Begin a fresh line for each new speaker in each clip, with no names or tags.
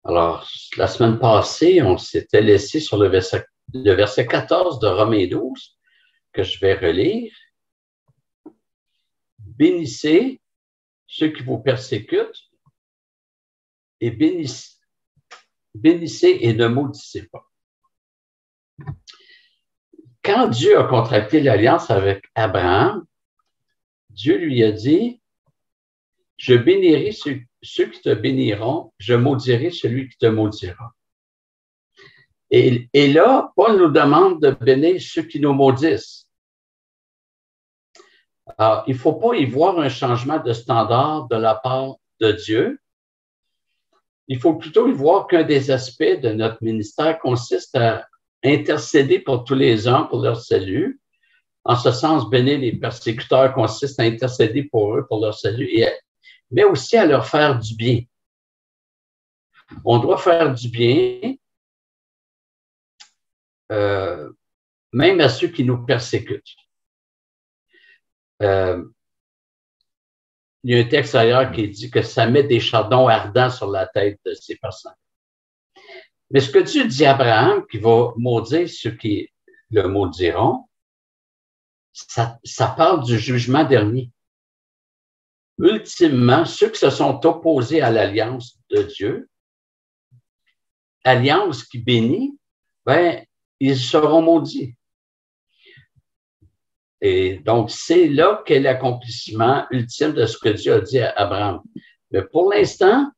Alors, la semaine passée, on s'était laissé sur le verset 14 de Romains 12, que je vais relire. Bénissez ceux qui vous persécutent et bénissez et ne maudissez pas. Quand Dieu a contracté l'alliance avec Abraham, Dieu lui a dit, je bénirai ceux qui te béniront, je maudirai celui qui te maudira. Et là, Paul nous demande de bénir ceux qui nous maudissent. Alors, il ne faut pas y voir un changement de standard de la part de Dieu. Il faut plutôt y voir qu'un des aspects de notre ministère consiste à intercéder pour tous les hommes, pour leur salut. En ce sens, bénir les persécuteurs consiste à intercéder pour eux, pour leur salut, mais aussi à leur faire du bien. On doit faire du bien, même à ceux qui nous persécutent. Il y a un texte ailleurs qui dit que ça met des chardons ardents sur la tête de ces personnes. Mais ce que Dieu dit à Abraham, qui va maudire ceux qui le maudiront, ça parle du jugement dernier. Ultimement, ceux qui se sont opposés à l'alliance de Dieu, alliance qui bénit, ben, ils seront maudits. Et donc, c'est là qu'est l'accomplissement ultime de ce que Dieu a dit à Abraham. Mais pour l'instant,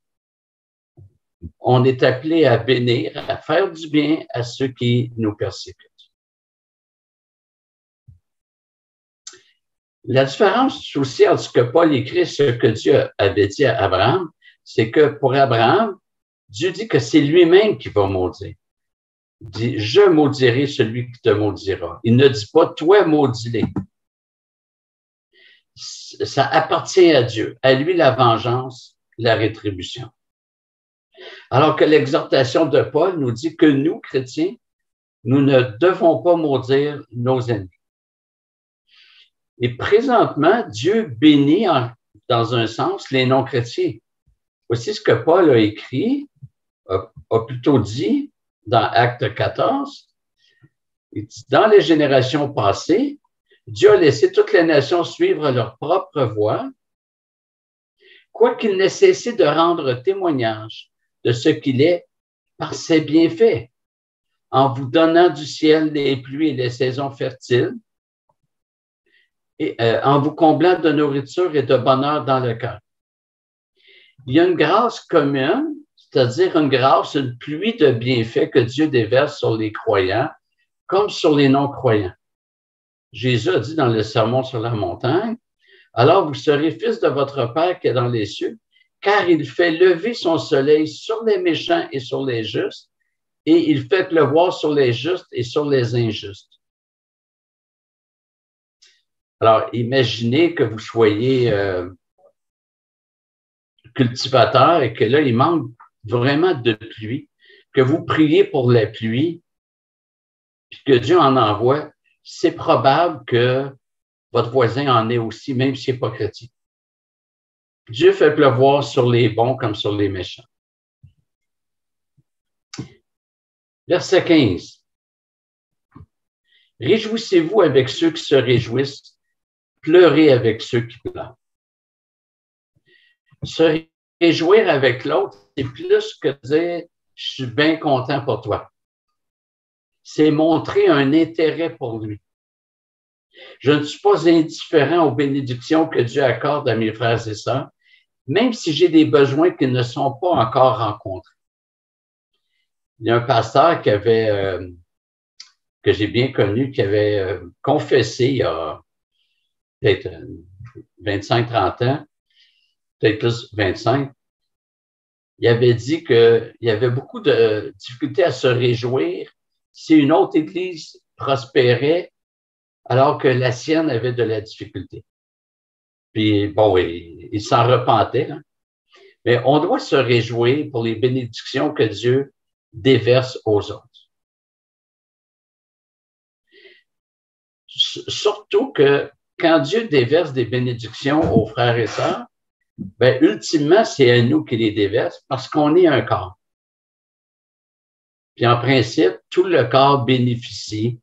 on est appelé à bénir, à faire du bien à ceux qui nous persécutent. La différence aussi entre ce que Paul écrit et ce que Dieu avait dit à Abraham, c'est que pour Abraham, Dieu dit que c'est lui-même qui va maudire. Il dit, je maudirai celui qui te maudira. Il ne dit pas, toi, maudis-les. Ça appartient à Dieu, à lui la vengeance, la rétribution. Alors que l'exhortation de Paul nous dit que nous, chrétiens, nous ne devons pas maudire nos ennemis. Et présentement, Dieu bénit dans un sens les non-chrétiens. Voici ce que Paul a écrit, a plutôt dit dans Acte 14. Il dit, dans les générations passées, Dieu a laissé toutes les nations suivre leur propre voie, quoiqu'il n'ait cessé de rendre témoignage de ce qu'il est par ses bienfaits, en vous donnant du ciel les pluies et les saisons fertiles, et en vous comblant de nourriture et de bonheur dans le cœur. Il y a une grâce commune, c'est-à-dire une grâce, une pluie de bienfaits que Dieu déverse sur les croyants comme sur les non-croyants. Jésus a dit dans le Sermon sur la montagne, « Alors vous serez fils de votre Père qui est dans les cieux, car il fait lever son soleil sur les méchants et sur les justes, et il fait pleuvoir sur les justes et sur les injustes. » Alors, imaginez que vous soyez cultivateur et que là, il manque vraiment de pluie, que vous priez pour la pluie, puis que Dieu en envoie, c'est probable que votre voisin en ait aussi, même s'il n'est pas chrétien. Dieu fait pleuvoir sur les bons comme sur les méchants. Verset 15. Réjouissez-vous avec ceux qui se réjouissent, pleurez avec ceux qui pleurent. Se réjouir avec l'autre, c'est plus que dire « je suis bien content pour toi ». C'est montrer un intérêt pour lui. Je ne suis pas indifférent aux bénédictions que Dieu accorde à mes frères et sœurs, même si j'ai des besoins qui ne sont pas encore rencontrés. Il y a un pasteur que j'ai bien connu, qui avait confessé il y a peut-être 25-30 ans, peut-être plus 25, il avait dit qu'il y avait beaucoup de difficultés à se réjouir si une autre église prospérait alors que la sienne avait de la difficulté. Puis, bon, il s'en repentait, hein? Mais on doit se réjouir pour les bénédictions que Dieu déverse aux autres. Surtout que quand Dieu déverse des bénédictions aux frères et sœurs, ben, ultimement, c'est à nous qu'il les déverse parce qu'on est un corps. Puis en principe, tout le corps bénéficie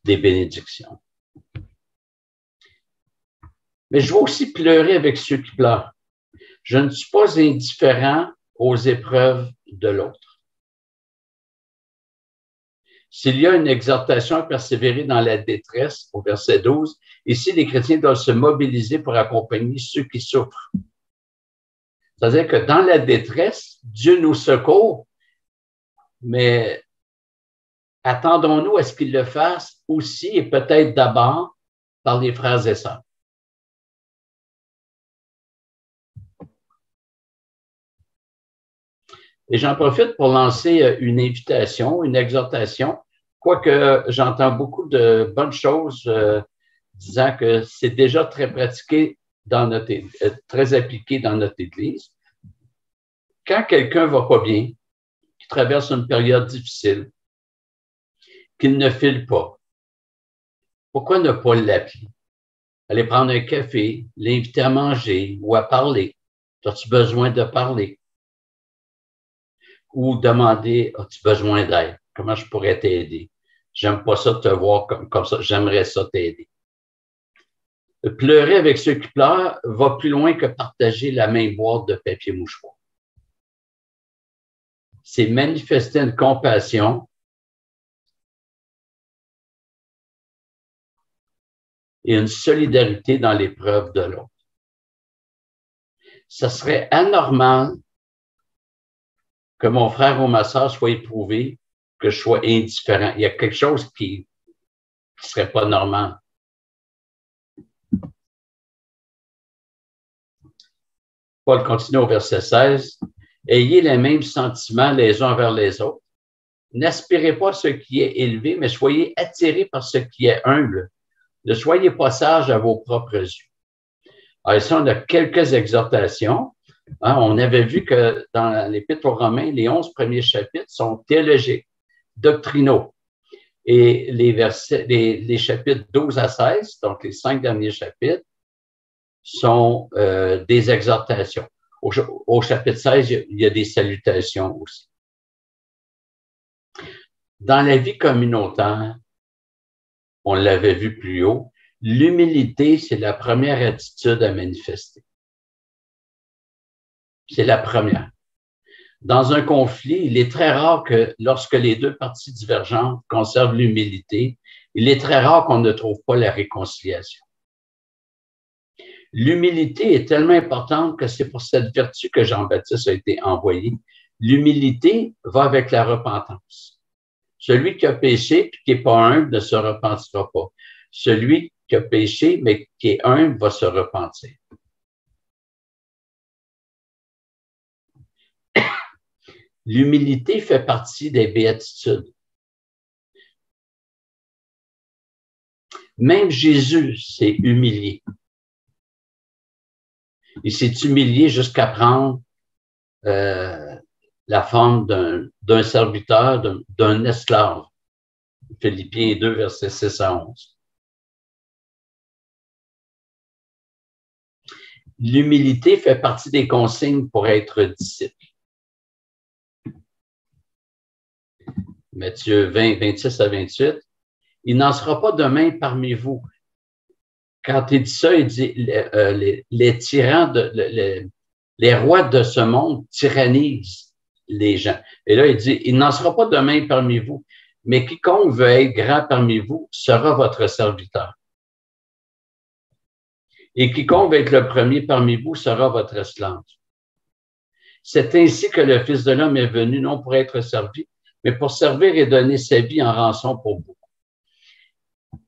des bénédictions. Mais je vais aussi pleurer avec ceux qui pleurent. Je ne suis pas indifférent aux épreuves de l'autre. S'il y a une exhortation à persévérer dans la détresse, au verset 12, ici, les chrétiens doivent se mobiliser pour accompagner ceux qui souffrent. C'est-à-dire que dans la détresse, Dieu nous secourt, mais attendons-nous à ce qu'il le fasse aussi et peut-être d'abord par les frères et sœurs. Et j'en profite pour lancer une invitation, une exhortation, quoique j'entends beaucoup de bonnes choses disant que c'est déjà très pratiqué très appliqué dans notre Église. Quand quelqu'un va pas bien, qui traverse une période difficile, qu'il ne file pas, pourquoi ne pas l'appeler? Aller prendre un café, l'inviter à manger ou à parler. As-tu besoin de parler? Ou demander, as-tu besoin d'aide? Comment je pourrais t'aider? J'aime pas ça te voir comme ça, j'aimerais ça t'aider. Pleurer avec ceux qui pleurent va plus loin que partager la même boîte de papier mouchoir. C'est manifester une compassion et une solidarité dans l'épreuve de l'autre. Ça serait anormal que mon frère ou ma sœur soit éprouvé, que je sois indifférent. Il y a quelque chose qui serait pas normal. Paul continue au verset 16. Ayez les mêmes sentiments les uns vers les autres. N'aspirez pas à ce qui est élevé, mais soyez attirés par ce qui est humble. Ne soyez pas sages à vos propres yeux. Alors ici, on a quelques exhortations. On avait vu que dans l'Épître aux Romains, les 11 premiers chapitres sont théologiques, doctrinaux. Et les chapitres 12 à 16, donc les 5 derniers chapitres, sont des exhortations. Au chapitre 16, il y a des salutations aussi. Dans la vie communautaire, on l'avait vu plus haut, l'humilité, c'est la première attitude à manifester. C'est la première. Dans un conflit, il est très rare que lorsque les deux parties divergentes conservent l'humilité, il est très rare qu'on ne trouve pas la réconciliation. L'humilité est tellement importante que c'est pour cette vertu que Jean-Baptiste a été envoyé. L'humilité va avec la repentance. Celui qui a péché et qui n'est pas humble ne se repentira pas. Celui qui a péché mais qui est humble va se repentir. L'humilité fait partie des béatitudes. Même Jésus s'est humilié. Il s'est humilié jusqu'à prendre la forme d'un serviteur, d'un esclave. Philippiens 2, versets 6 à 11. L'humilité fait partie des consignes pour être disciple. Matthieu 20, 26 à 28. Il n'en sera pas de même parmi vous. Quand il dit ça, il dit les tyrans, les rois de ce monde tyrannisent les gens. Et là, il dit, il n'en sera pas de même parmi vous, mais quiconque veut être grand parmi vous sera votre serviteur. Et quiconque veut être le premier parmi vous sera votre esclave. C'est ainsi que le Fils de l'homme est venu, non pour être servi, mais pour servir et donner sa vie en rançon pour beaucoup.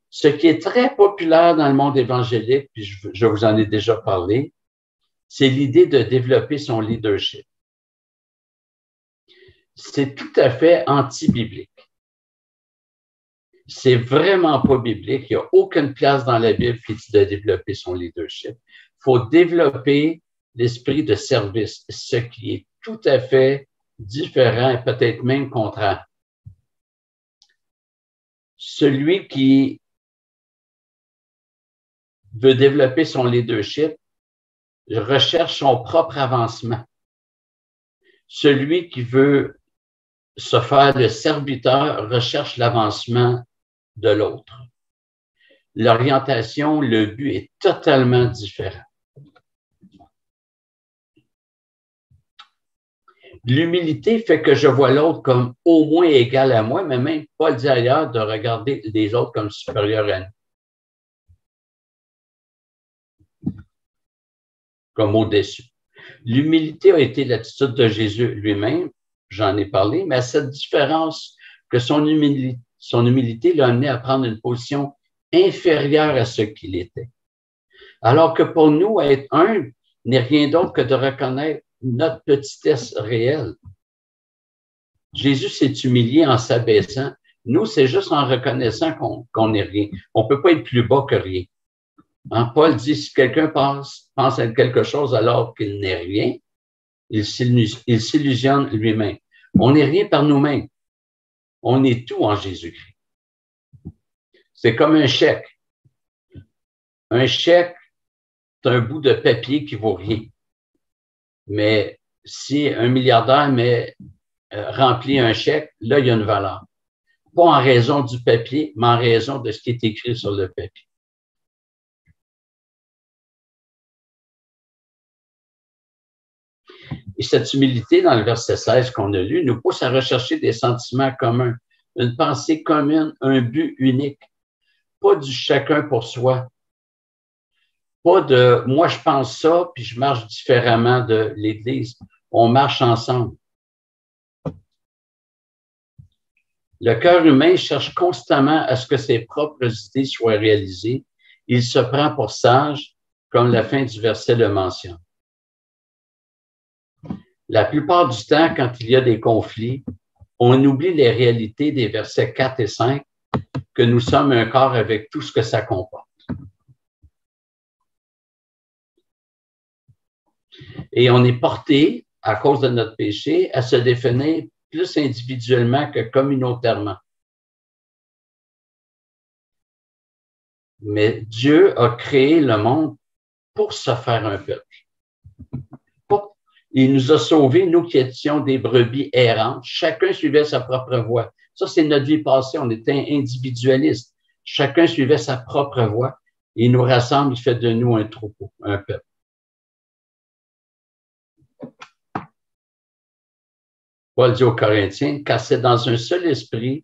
Ce qui est très populaire dans le monde évangélique, puis je vous en ai déjà parlé, c'est l'idée de développer son leadership. C'est tout à fait anti-biblique. C'est vraiment pas biblique. Il n'y a aucune place dans la Bible qui dit de développer son leadership. Il faut développer l'esprit de service, ce qui est tout à fait différent et peut-être même contraire. Celui qui veut développer son leadership recherche son propre avancement. Celui qui veut se faire le serviteur recherche l'avancement de l'autre. L'orientation, le but est totalement différent. L'humilité fait que je vois l'autre comme au moins égal à moi, mais même pas dit ailleurs de regarder les autres comme supérieurs à nous, comme au-dessus. L'humilité a été l'attitude de Jésus lui-même, j'en ai parlé, mais à cette différence que son humilité l'a amené à prendre une position inférieure à ce qu'il était. Alors que pour nous, être humble n'est rien d'autre que de reconnaître notre petitesse réelle. Jésus s'est humilié en s'abaissant. Nous, c'est juste en reconnaissant qu'on n'est rien. On ne peut pas être plus bas que rien. Hein, Paul dit, si quelqu'un pense être quelque chose alors qu'il n'est rien, il s'illusionne lui-même. On n'est rien par nous-mêmes. On est tout en Jésus-Christ. C'est comme un chèque. Un chèque, c'est un bout de papier qui vaut rien. Mais si un milliardaire remplit un chèque, là, il y a une valeur. Pas en raison du papier, mais en raison de ce qui est écrit sur le papier. Et cette humilité, dans le verset 16 qu'on a lu, nous pousse à rechercher des sentiments communs, une pensée commune, un but unique. Pas du chacun pour soi. Pas de moi, je pense ça, puis je marche différemment de l'Église. On marche ensemble. Le cœur humain cherche constamment à ce que ses propres idées soient réalisées. Il se prend pour sage, comme la fin du verset le mentionne. La plupart du temps, quand il y a des conflits, on oublie les réalités des versets 4 et 5, que nous sommes un corps avec tout ce que ça comporte. Et on est porté, à cause de notre péché, à se définir plus individuellement que communautairement. Mais Dieu a créé le monde pour se faire un peuple. Il nous a sauvés, nous qui étions des brebis errantes. Chacun suivait sa propre voie. Ça, c'est notre vie passée. On était individualistes. Chacun suivait sa propre voie. Il nous rassemble, il fait de nous un troupeau, un peuple. Paul dit aux Corinthiens, car c'est dans un seul esprit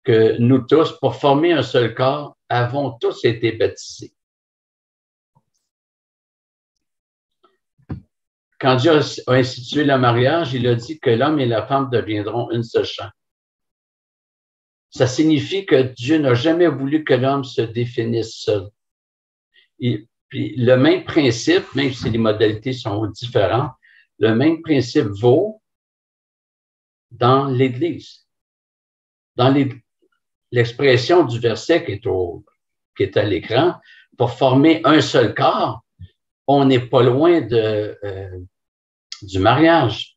que nous tous, pour former un seul corps, avons tous été baptisés. Quand Dieu a institué le mariage, il a dit que l'homme et la femme deviendront une seule chair. Ça signifie que Dieu n'a jamais voulu que l'homme se définisse seul. Puis le même principe, même si les modalités sont différentes, le même principe vaut dans l'Église. Dans l'expression du verset qui est à l'écran, pour former un seul corps, on n'est pas loin du mariage.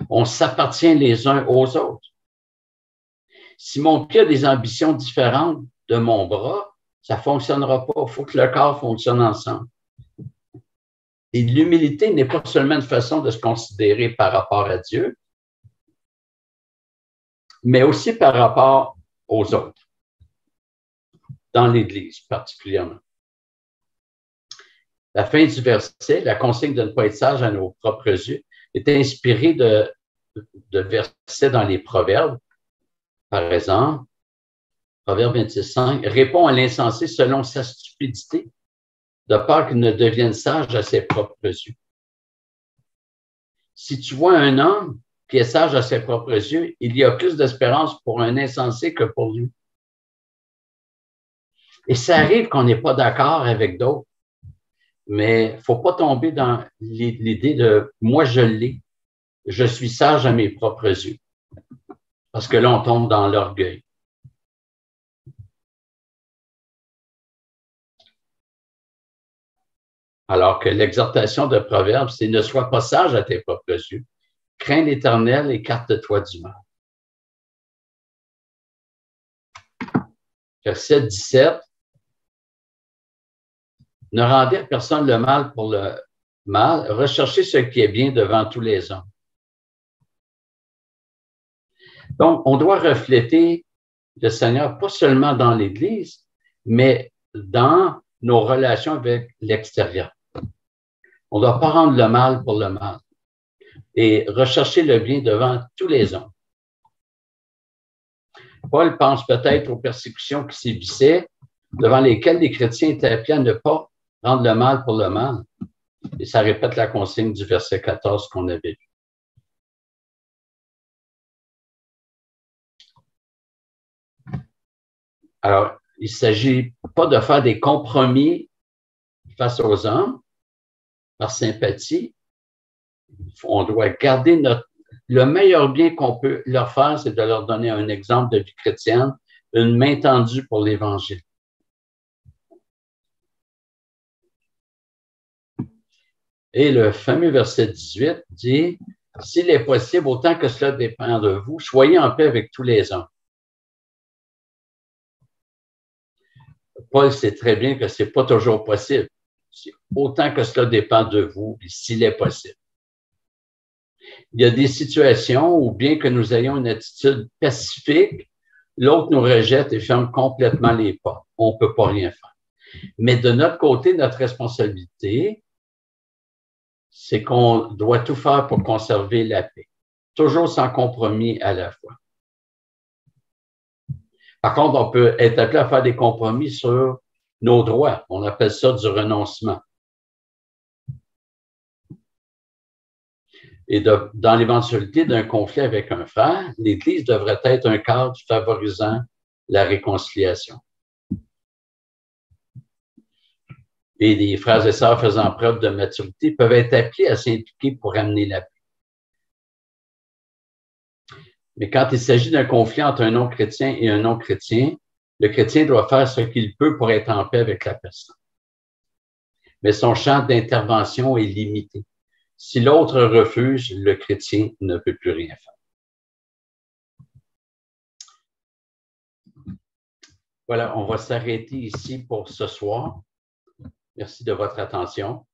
On s'appartient les uns aux autres. Si mon pied a des ambitions différentes de mon bras, ça ne fonctionnera pas. Il faut que le corps fonctionne ensemble. Et l'humilité n'est pas seulement une façon de se considérer par rapport à Dieu, mais aussi par rapport aux autres, dans l'Église particulièrement. La fin du verset, la consigne de ne pas être sage à nos propres yeux, est inspirée de versets dans les Proverbes. Par exemple, Proverbe 26,5, répond à l'insensé selon sa stupidité, de peur qu'il ne devienne sage à ses propres yeux. Si tu vois un homme qui est sage à ses propres yeux, il y a plus d'espérance pour un insensé que pour lui. Et ça arrive qu'on n'est pas d'accord avec d'autres, mais il ne faut pas tomber dans l'idée de « moi, je l'ai, je suis sage à mes propres yeux », parce que là, on tombe dans l'orgueil. Alors que l'exhortation de Proverbe, c'est « ne sois pas sage à tes propres yeux, crains l'Éternel, écarte-toi du mal ». Verset 17, ne rendez à personne le mal pour le mal, recherchez ce qui est bien devant tous les hommes. Donc, on doit refléter le Seigneur, pas seulement dans l'Église, mais dans nos relations avec l'extérieur. On ne doit pas rendre le mal pour le mal et rechercher le bien devant tous les hommes. Paul pense peut-être aux persécutions qui sévissaient, devant lesquelles les chrétiens étaient appelés à ne pas rendre le mal pour le mal. Et ça répète la consigne du verset 14 qu'on avait vu. Alors, il ne s'agit pas de faire des compromis face aux hommes, par sympathie. On doit garder le meilleur bien qu'on peut leur faire, c'est de leur donner un exemple de vie chrétienne, une main tendue pour l'Évangile. Et le fameux verset 18 dit, « S'il est possible, autant que cela dépend de vous, soyez en paix avec tous les hommes. » Paul sait très bien que ce n'est pas toujours possible. C'est autant que cela dépend de vous, et s'il est possible. Il y a des situations où, bien que nous ayons une attitude pacifique, l'autre nous rejette et ferme complètement les portes. On ne peut pas rien faire. Mais de notre côté, notre responsabilité, c'est qu'on doit tout faire pour conserver la paix, toujours sans compromis à la fois. Par contre, on peut être appelé à faire des compromis sur nos droits. On appelle ça du renoncement. Et dans l'éventualité d'un conflit avec un frère, l'Église devrait être un cadre favorisant la réconciliation. Et les frères et sœurs faisant preuve de maturité peuvent être appelés à s'impliquer pour amener la paix. Mais quand il s'agit d'un conflit entre un non-chrétien et un non-chrétien, le chrétien doit faire ce qu'il peut pour être en paix avec la personne. Mais son champ d'intervention est limité. Si l'autre refuse, le chrétien ne peut plus rien faire. Voilà, on va s'arrêter ici pour ce soir. Merci de votre attention.